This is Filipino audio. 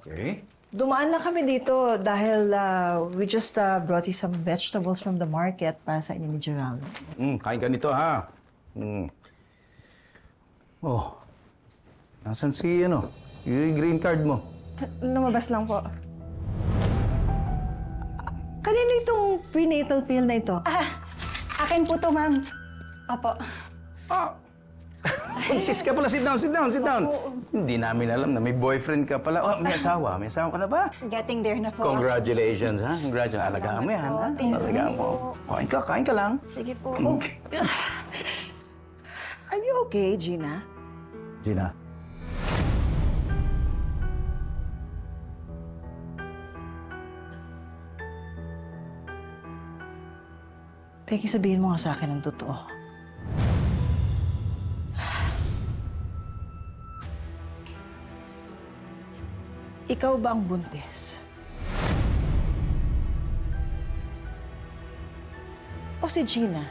Okay. Dumaan lang kami dito dahil we just brought you some vegetables from the market para sa inyo ni Gerald. Kain ka nito, ha? Oh, nasan si, yung green card mo? Lumabas lang po. Kanino itong prenatal pill na ito? Akin po to, ma'am. Opo. Ah! Buntis ka pala. Sit down, sit down, sit down. Hindi namin alam na may boyfriend ka pala. Oh, may asawa. May asawa ka na ba? Getting there na po. Congratulations, ha? Congratulations. Alagaan mo yan, ha? Alagaan mo. Kain ka lang. Sige po. Are you okay, Gina? Gina. Becky, sabihin mo nga sa akin ang totoo. Ikaw ba ang buntis? O si Gina?